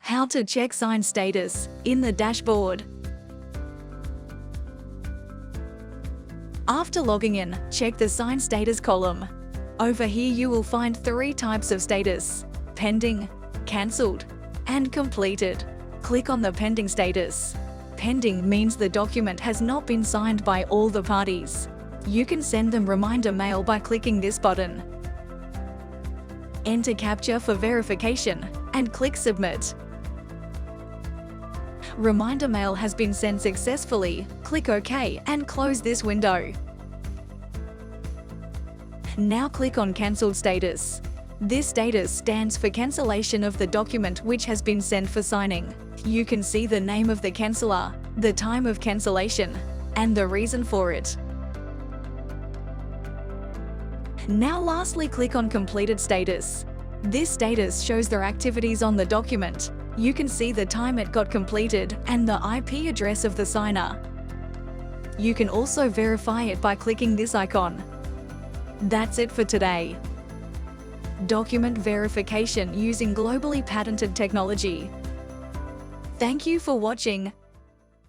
How to check sign status in the dashboard. After logging in, check the sign status column. Over here you will find 3 types of status: pending, cancelled, and completed. Click on the pending status. Pending means the document has not been signed by all the parties. You can send them reminder mail by clicking this button. Enter CAPTCHA for verification and click Submit. Reminder mail has been sent successfully. Click OK and close this window. Now click on Cancelled status. This status stands for cancellation of the document which has been sent for signing. You can see the name of the canceller, the time of cancellation, and the reason for it. Now lastly, click on Completed status. This status shows their activities on the document. You can see the time it got completed and the IP address of the signer. You can also verify it by clicking this icon. That's it for today. Document verification using globally patented technology. Thank you for watching.